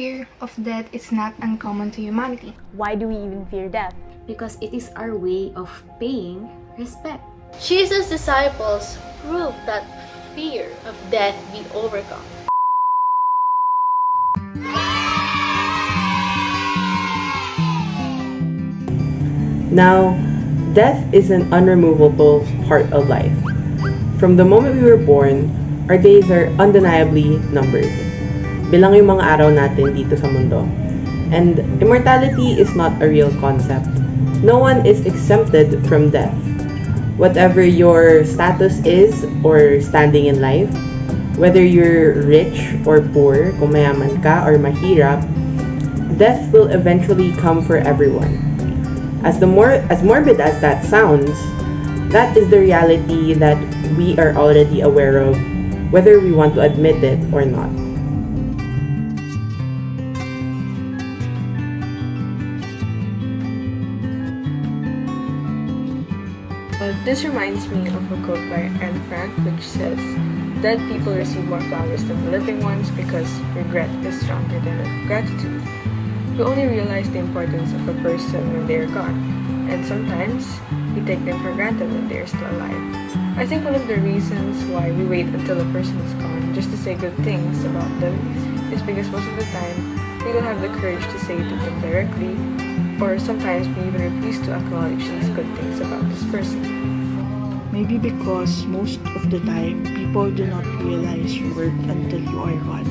fear of death is not uncommon to humanity. Why do we even fear death? Because it is our way of paying respect. Jesus' disciples proved that fear of death be overcome. Now, death is an unremovable part of life. From the moment we were born, our days are undeniably numbered. Bilang yung mga araw natin dito sa mundo. And immortality is not a real concept. No one is exempted from death. Whatever your status is or standing in life, whether you're rich or poor, kung mayaman ka or mahirap, death will eventually come for everyone. As morbid as that sounds, that is the reality that we are already aware of, whether we want to admit it or not. This reminds me of a quote by Anne Frank which says, "Dead people receive more flowers than the living ones because regret is stronger than gratitude." We only realize the importance of a person when they are gone, and sometimes we take them for granted when they are still alive. I think one of the reasons why we wait until a person is gone just to say good things about them is because most of the time we don't have the courage to say it to them directly, or sometimes we even refuse to acknowledge these good things about this person. Maybe because most of the time, people do not realize your worth until you are gone.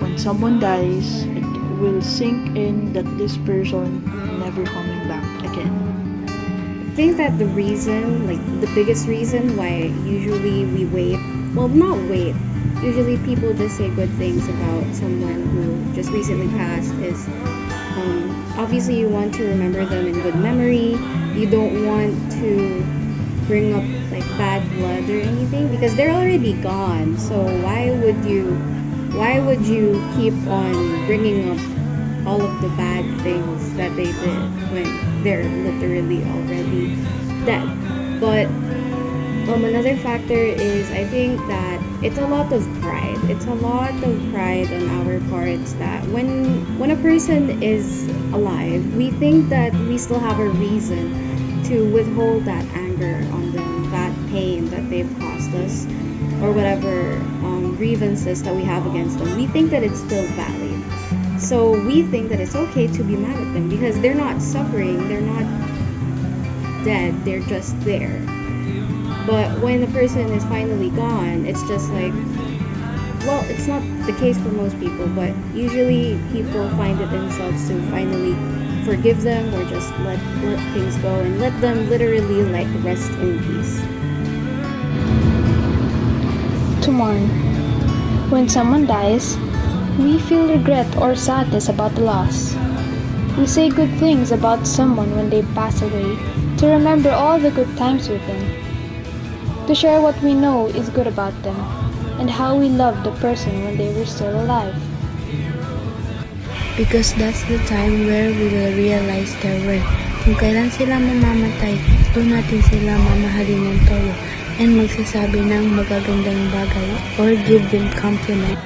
When someone dies, it will sink in that this person never coming back again. I think that the reason, like the biggest reason why usually we wait, well, not wait, usually people just say good things about someone who just recently passed is obviously you want to remember them in good memory. You don't want to bring up like bad blood or anything because they're already gone. So why would you keep on bringing up all of the bad things that they did when they're literally already dead? But another factor is I think that it's a lot of pride. It's a lot of pride on our parts that when a person is alive, we think that we still have a reason to withhold that anger on them, that pain that they've caused us, or whatever grievances that we have against them. We think that it's still valid. So we think that it's okay to be mad at them because they're not suffering, they're not dead, they're just there. But when the person is finally gone, it's just like, well, it's not the case for most people, but usually people find it themselves to finally forgive them or just let things go and let them literally like rest in peace. To mourn. When someone dies, we feel regret or sadness about the loss. We say good things about someone when they pass away to remember all the good times with them, to share what we know is good about them and how we loved the person when they were still alive. Because that's the time where we will realize their worth. Kung kailan sila mamamatay, doon natin sila mamahalin ng todo and magsasabi ng magagandang bagay or give them compliment.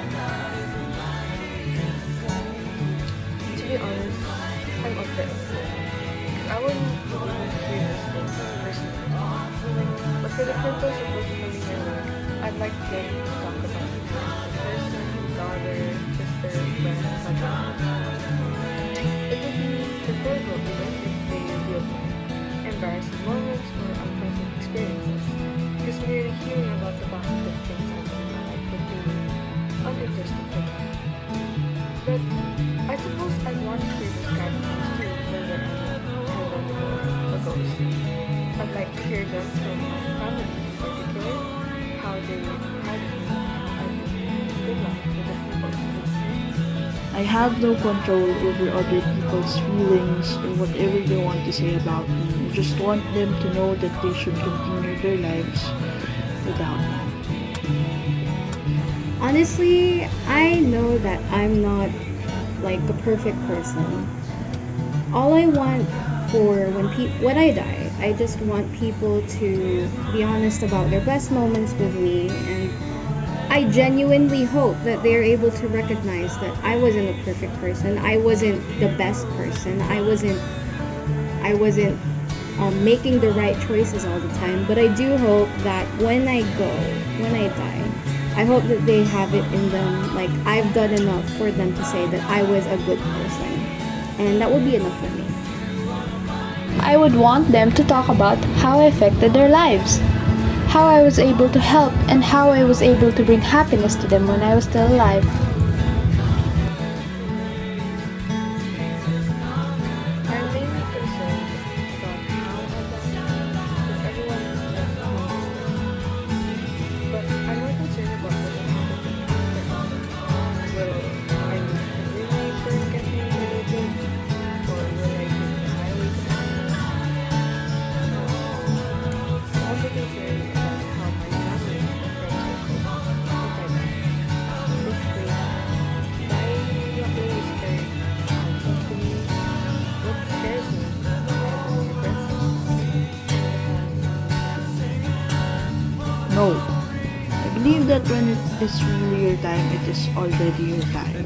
To be honest, I'm afraid. I wouldn't want to hear this from personally. But for the purpose of this familiar work, I'd like them to talk about it. The person, daughter, sister, friend, etc. It would be preferable even if they reveal embarrassing moments or unpleasant experiences, because merely hearing about the positive things I've done in my life would be uninteresting for them. But I suppose I'd want to hear those kind of things too for when I know a ghost. I'd like to hear them from my family in particular, how they had good life with the people who live. I have no control over other people's feelings or whatever they want to say about me. I just want them to know that they should continue their lives without me. Honestly, I know that I'm not like a perfect person. All I want for when I die, I just want people to be honest about their best moments with me and I genuinely hope that they're able to recognize that I wasn't a perfect person. I wasn't the best person. I wasn't making the right choices all the time. But I do hope that when I die, I hope that they have it in them, like I've done enough for them to say that I was a good person. And that would be enough for me. I would want them to talk about how I affected their lives, how I was able to help, and how I was able to bring happiness to them when I was still alive. I'm mainly concerned about how I die, because everyone is but I'm more concerned about what will happen to me. Will I really first get humiliated, or will I get annihilated? I'm also concerned about how my family and friends will cope if I die. Basically, dying not really scary. To me, what scares me are the regrets. No. I believe that when it is really your time, it is already your time.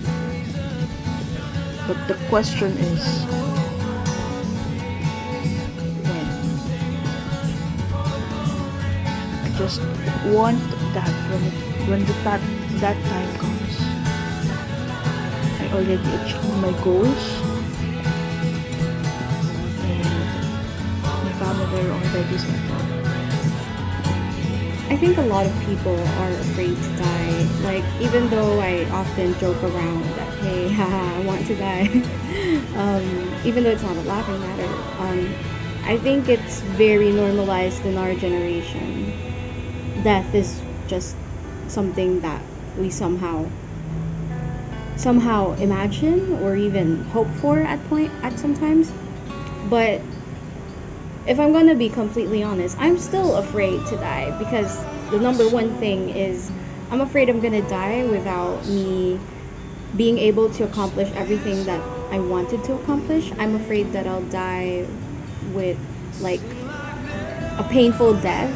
But the question is, when? I just want that when that time comes, I already achieved my goals, and my family are already settled. I think a lot of people are afraid to die. Like, even though I often joke around that, hey, haha, I want to die. Even though it's not a laughing matter. I think it's very normalized in our generation. Death is just something that we somehow imagine or even hope for at sometimes. But if I'm gonna be completely honest, I'm still afraid to die, because the number one thing is I'm afraid I'm gonna die without me being able to accomplish everything that I wanted to accomplish. I'm afraid that I'll die with like a painful death.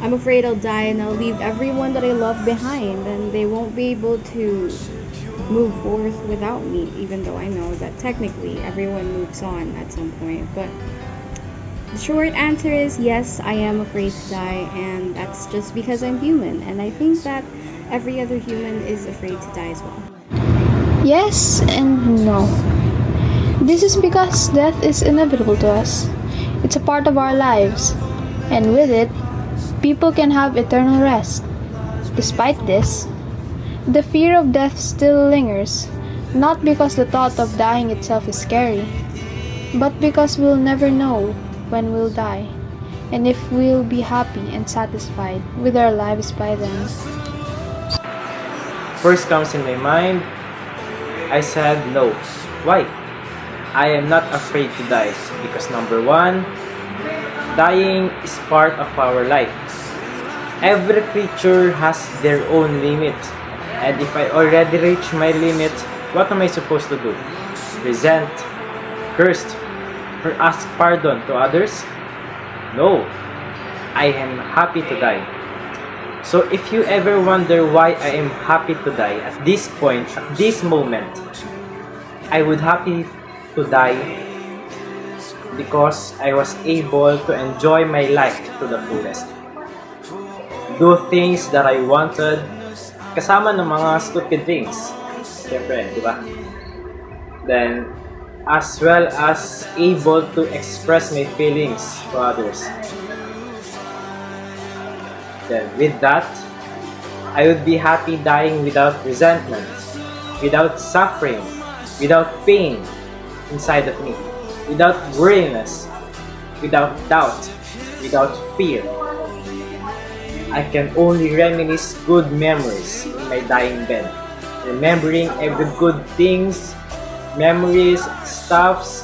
I'm afraid I'll die and I'll leave everyone that I love behind, and they won't be able to move forth without me, even though I know that technically everyone moves on at some point. But the short answer is yes, I am afraid to die, and that's just because I'm human, and I think that every other human is afraid to die as well. Yes and no. This is because death is inevitable to us. It's a part of our lives, and with it, people can have eternal rest. Despite this, the fear of death still lingers, not because the thought of dying itself is scary, but because we'll never know when we'll die, and if we'll be happy and satisfied with our lives by then. First comes in my mind, I said no. Why? I am not afraid to die because number one, dying is part of our life. Every creature has their own limit, and if I already reach my limit, what am I supposed to do? Resent, curse, or ask pardon to others? No, I am happy to die. So if you ever wonder why I am happy to die at this point, at this moment, I would happy to die because I was able to enjoy my life to the fullest. Do things that I wanted, kasama ng mga stupid things. Siyempre, di ba? Then, as well as able to express my feelings to others. Then, with that, I would be happy dying without resentment, without suffering, without pain inside of me, without weariness, without doubt, without fear. I can only reminisce good memories in my dying bed, remembering every good things, memories, stuffs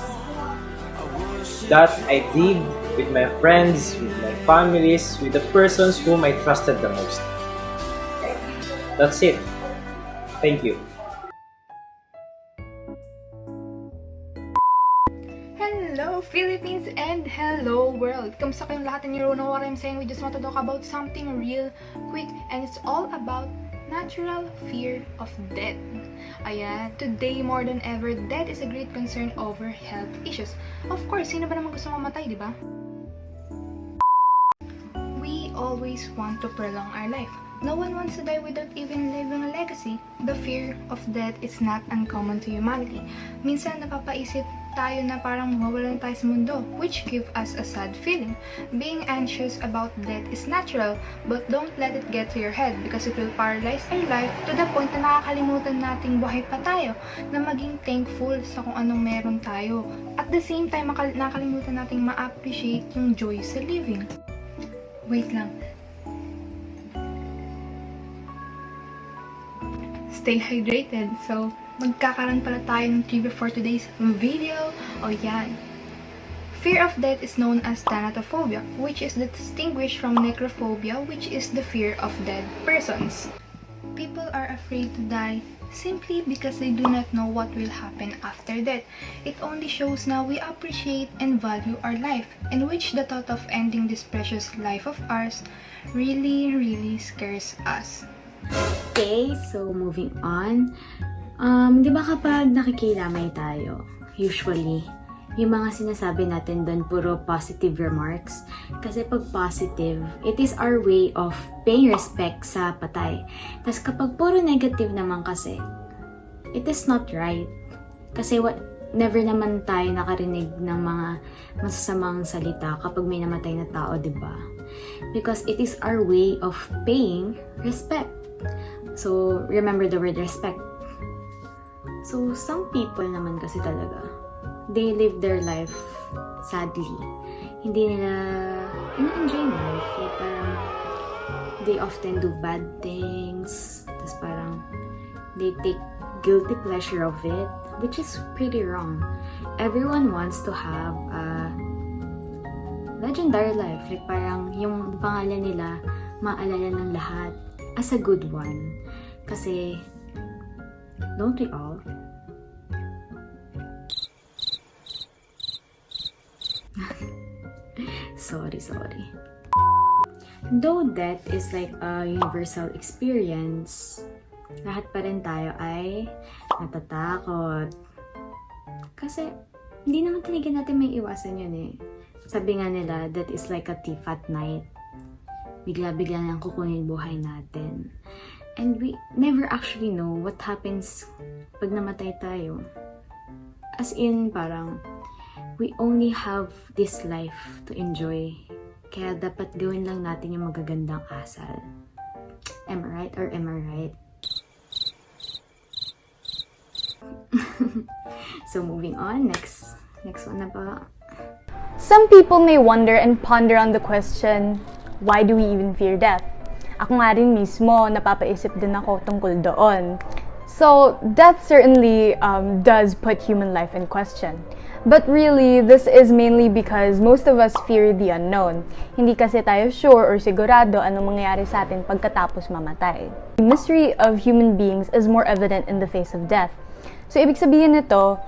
that I did with my friends, with my families, with the persons whom I trusted the most. That's it. Thank you. Hello Philippines and hello world! Kamusta kayong lahat? And you know what I'm saying? We just want to talk about something real quick, and it's all about natural fear of death. Ayan, today more than ever, death is a great concern over health issues. Of course, sino ba naman gusto mamatay, di ba? We always want to prolong our life. No one wants to die without even leaving a legacy. The fear of death is not uncommon to humanity. Minsan napapaisip tayo na parang mawawalan tayo sa mundo, which give us a sad feeling. Being anxious about death is natural, but don't let it get to your head because it will paralyze our life to the point na nakakalimutan nating buhay pa tayo, na maging thankful sa kung anong meron tayo. At the same time, nakakalimutan nating ma-appreciate yung joy sa living. Wait lang. Stay hydrated. So, magkakaroon pala tayo ng trivia for today's video. O yan. Fear of death is known as thanatophobia, which is distinguished from necrophobia, which is the fear of dead persons. People are afraid to die simply because they do not know what will happen after death. It only shows now we appreciate and value our life, in which the thought of ending this precious life of ours really scares us. Okay, so moving on. Di ba kapag nakikilamay tayo, usually, yung mga sinasabi natin doon puro positive remarks. Kasi pag positive, it is our way of paying respect sa patay. Tapos kapag puro negative naman kasi, it is not right. Kasi never naman tayo nakarinig ng mga masasamang salita kapag may namatay na tao, di ba? Because it is our way of paying respect. So, remember the word respect. So, some people naman kasi talaga, they live their life sadly. Hindi nila enjoy life. Like, parang, they often do bad things. Tapos parang, they take guilty pleasure of it, which is pretty wrong. Everyone wants to have a legendary life. Like, parang, yung pangalan nila, maalala ng lahat as a good one. Kasi, don't we all? Sorry. Though death is like a universal experience, lahat pa rin tayo ay natatakot. Kasi, hindi naman talaga natin may iwasan yun eh. Sabi nga nila, that is like a thief at night. Bigla-bigla nang kukunin buhay natin. And we never actually know what happens pag namatay tayo. As in, parang, we only have this life to enjoy. Kaya dapat gawin lang natin yung magagandang asal. Am I right or am I right? So moving on, next one na ba? Some people may wonder and ponder on the question, why do we even fear death? Ako nga rin mismo, napapaisip din ako tungkol doon. So, death certainly does put human life in question. But really, this is mainly because most of us fear the unknown. Hindi kasi tayo sure or sigurado anong mangyayari sa atin pagkatapos mamatay. The mystery of human beings is more evident in the face of death. So, ibig sabihin nito,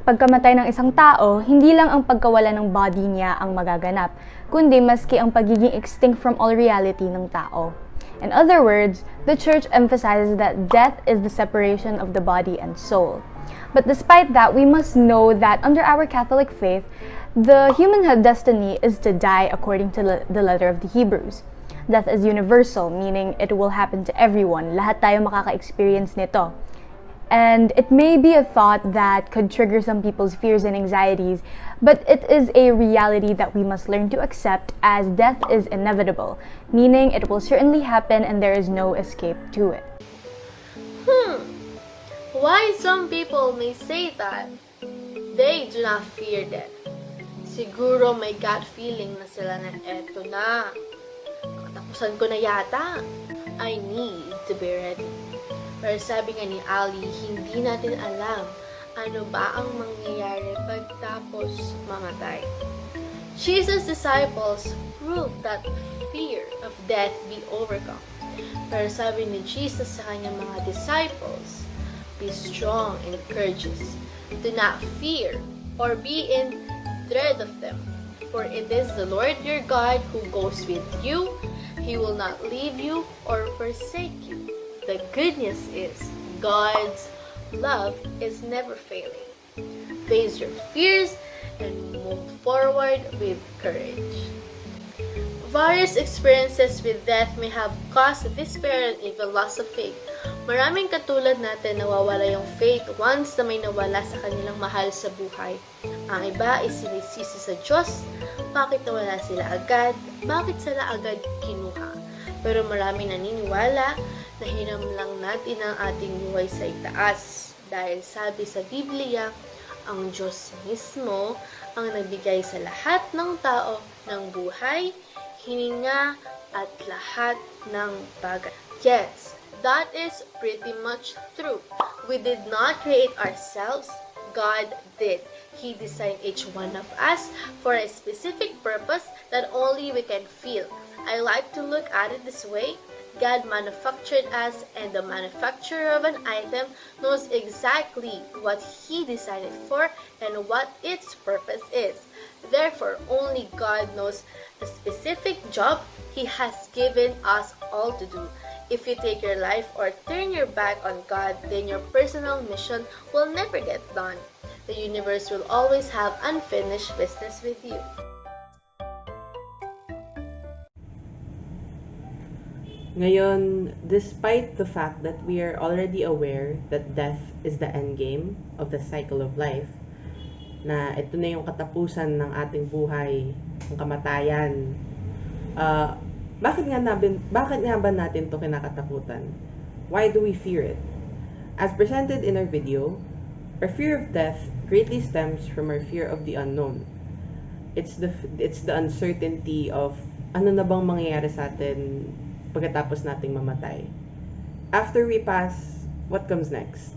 pagkamatay ng isang tao, hindi lang ang pagkawala ng body niya ang magaganap, kundi maski ang pagiging extinct from all reality ng tao. In other words, the church emphasizes that death is the separation of the body and soul. But despite that, we must know that under our Catholic faith, the human destiny is to die according to the letter of the Hebrews. Death is universal, meaning it will happen to everyone. Lahat tayo makaka-experience nito. And it may be a thought that could trigger some people's fears and anxieties, but it is a reality that we must learn to accept, as death is inevitable, meaning it will certainly happen and there is no escape to it. Why some people may say that they do not fear death? Siguro may gut feeling na sila na eto na. Katapusan ko na yata. I need to be ready. Pero sabi nga ni Ali, hindi natin alam ano ba ang mangyayari pagtapos mamatay. Jesus' disciples proved that fear of death be overcome. Pero sabi ni Jesus sa kanyang mga disciples, be strong and courageous. Do not fear or be in dread of them. For it is the Lord your God who goes with you. He will not leave you or forsake you. The good news is God's love is never failing. Face your fears and move forward with courage. Various experiences with death may have caused despair and even loss of faith. Maraming katulad natin nawawala yung faith once na may nawala sa kanilang mahal sa buhay. Ang iba ay sinisisi sa Diyos. Bakit nawala sila agad? Bakit sila agad kinuha? Pero maraming naniniwala na hinam lang natin ang ating buhay sa itaas. Dahil sabi sa Biblia, ang Diyos mismo ang nagbigay sa lahat ng tao ng buhay, hininga at lahat ng bagay. Yes, that is pretty much true. We did not create ourselves. God did. He designed each one of us for a specific purpose that only we can feel. I like to look at it this way. God manufactured us, and the manufacturer of an item knows exactly what He designed it for and what its purpose is. Therefore, only God knows the specific job He has given us all to do. If you take your life or turn your back on God, then your personal mission will never get done. The universe will always have unfinished business with you. Ngayon, despite the fact that we are already aware that death is the end game of the cycle of life, na ito na yung katapusan ng ating buhay, ang kamatayan, bakit nga ba natin to kinakatakutan? Why do we fear it? As presented in our video, our fear of death greatly stems from our fear of the unknown. It's the uncertainty of ano na bang mangyayari sa atin pagkatapos nating mamatay. After we pass, what comes next?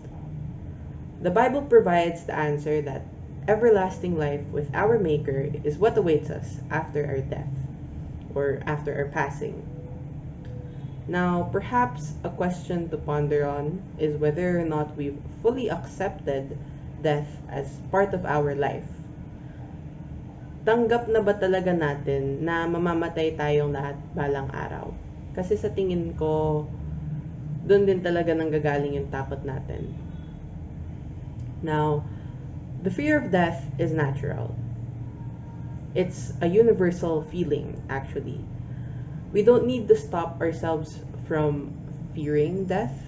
The Bible provides the answer that everlasting life with our Maker is what awaits us after our death, or after our passing. Now, perhaps a question to ponder on is whether or not we've fully accepted death as part of our life. Tanggap na ba talaga natin na mamamatay tayong lahat balang araw? Kasi sa tingin ko, doon din talaga nanggagaling yung takot natin. Now, the fear of death is natural. It's a universal feeling, actually. We don't need to stop ourselves from fearing death.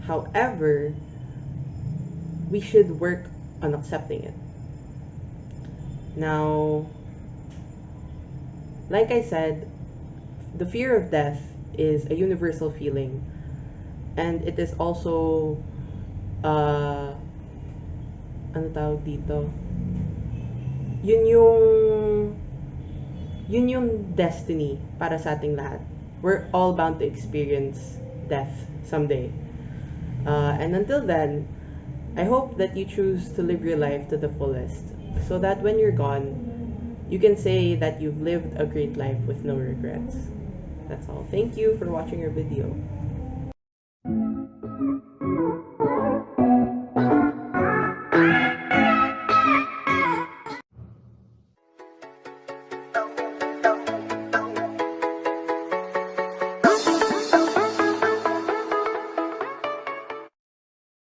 However, we should work on accepting it. Now, like I said, the fear of death is a universal feeling, and it is also ano tawag dito? Yun yung destiny para sa ating lahat. We're all bound to experience death someday. And until then, I hope that you choose to live your life to the fullest, so that when you're gone, you can say that you've lived a great life with no regrets. That's all. Thank you for watching our video.